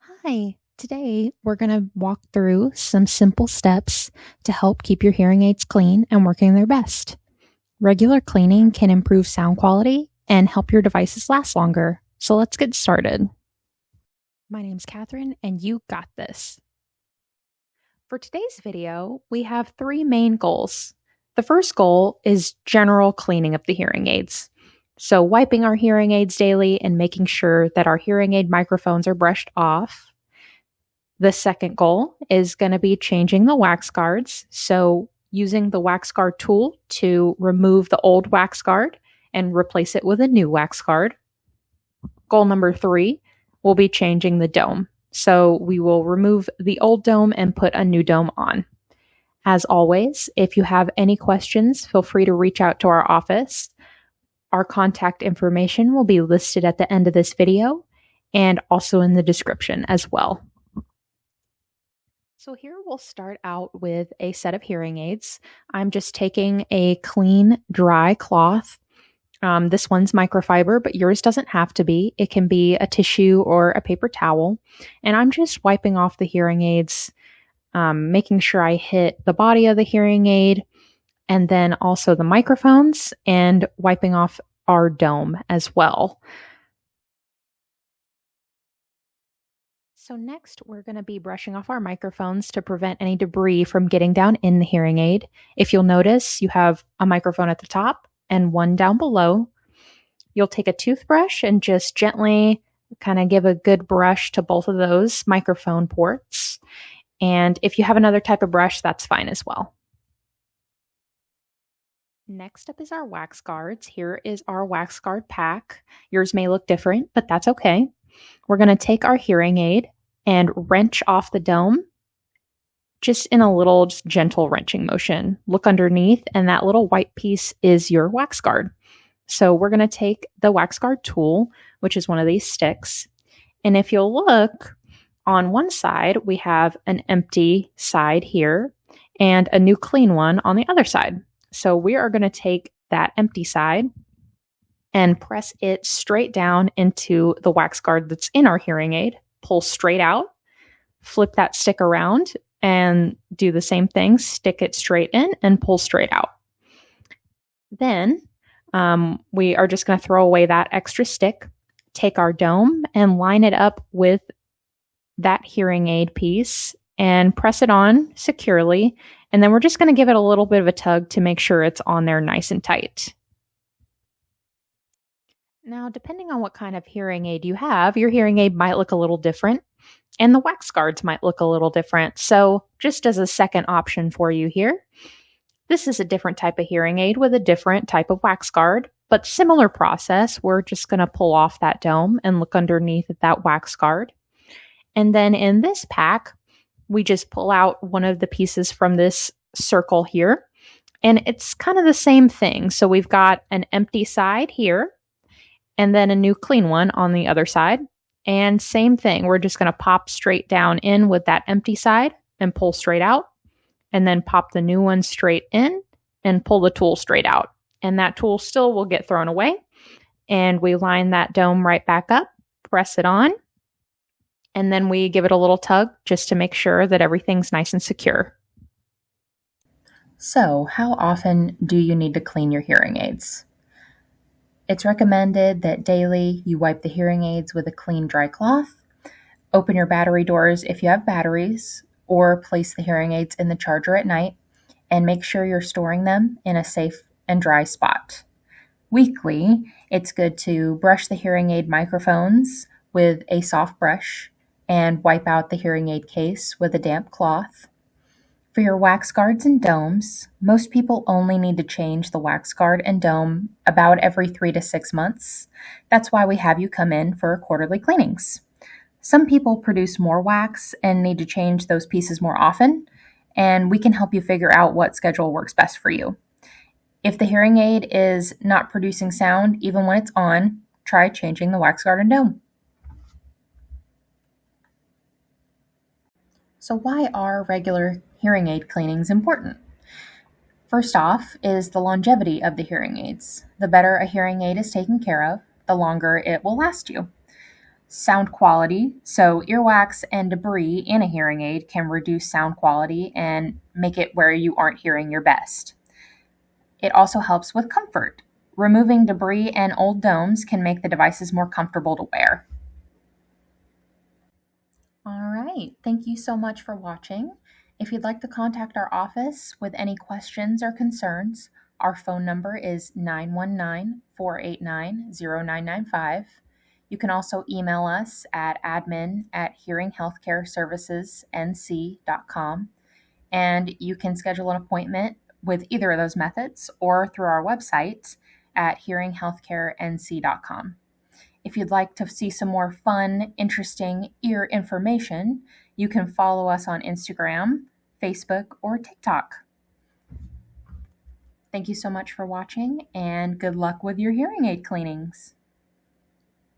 Hi, today we're going to walk through some simple steps to help keep your hearing aids clean and working their best. Regular cleaning can improve sound quality and help your devices last longer. So let's get started. My name's Catherine, and you got this. For today's video, we have three main goals. The first goal is general cleaning of the hearing aids. So, wiping our hearing aids daily and making sure that our hearing aid microphones are brushed off. The second goal is going to be changing the wax guards. So, using the wax guard tool to remove the old wax guard and replace it with a new wax guard. Goal number 3 will be changing the dome. So, we will remove the old dome and put a new dome on. As always, if you have any questions, feel free to reach out to our office. Our contact information will be listed at the end of this video and also in the description as well. So here we'll start out with a set of hearing aids. I'm just taking a clean, dry cloth. This one's microfiber, but yours doesn't have to be. It can be a tissue or a paper towel. And I'm just wiping off the hearing aids, making sure I hit the body of the hearing aid and then also the microphones and wiping off our dome as well. So next, we're going to be brushing off our microphones to prevent any debris from getting down in the hearing aid. If you'll notice, you have a microphone at the top and one down below. You'll take a toothbrush and just gently kind of give a good brush to both of those microphone ports. And if you have another type of brush, that's fine as well. Next up is our wax guards. Here is our wax guard pack. Yours may look different, but that's okay. We're going to take our hearing aid and wrench off the dome just in a little gentle wrenching motion. Look underneath, and that little white piece is your wax guard. So we're going to take the wax guard tool, which is one of these sticks. And if you'll look, on one side, we have an empty side here and a new clean one on the other side. So we are going to take that empty side and press it straight down into the wax guard that's in our hearing aid. Pull straight out, flip that stick around, and do the same thing. Stick it straight in and pull straight out. Then we are just going to throw away that extra stick, take our dome and line it up with that hearing aid piece and press it on securely. And then we're just going to give it a little bit of a tug to make sure it's on there nice and tight. Now, depending on what kind of hearing aid you have, your hearing aid might look a little different, and the wax guards might look a little different. So, just as a second option for you here, this is a different type of hearing aid with a different type of wax guard, but similar process. We're just going to pull off that dome and look underneath at that wax guard. And then in this pack, we just pull out one of the pieces from this circle here, and it's kind of the same thing. So, we've got an empty side here, and then a new clean one on the other side. And same thing, we're just going to pop straight down in with that empty side and pull straight out, and then pop the new one straight in and pull the tool straight out. And that tool still will get thrown away. And we line that dome right back up, press it on, and then we give it a little tug just to make sure that everything's nice and secure. So, how often do you need to clean your hearing aids? It's recommended that daily you wipe the hearing aids with a clean, dry cloth, open your battery doors if you have batteries, or place the hearing aids in the charger at night, and make sure you're storing them in a safe and dry spot. Weekly, it's good to brush the hearing aid microphones with a soft brush and wipe out the hearing aid case with a damp cloth. For your wax guards and domes, most people only need to change the wax guard and dome about every 3 to 6 months. That's why we have you come in for quarterly cleanings. Some people produce more wax and need to change those pieces more often, and we can help you figure out what schedule works best for you. If the hearing aid is not producing sound even when it's on, try changing the wax guard and dome. So why are regular hearing aid cleanings important? First off is the longevity of the hearing aids. The better a hearing aid is taken care of, the longer it will last you. Sound quality. So, earwax and debris in a hearing aid can reduce sound quality and make it where you aren't hearing your best. It also helps with comfort. Removing debris and old domes can make the devices more comfortable to wear. All right. Thank you so much for watching. If you'd like to contact our office with any questions or concerns, our phone number is 919-489-0995. You can also email us at admin@hearinghealthcareservicesnc.com, and you can schedule an appointment with either of those methods or through our website at hearinghealthcarenc.com. If you'd like to see some more fun, interesting ear information, you can follow us on Instagram, Facebook, or TikTok. Thank you so much for watching, and good luck with your hearing aid cleanings.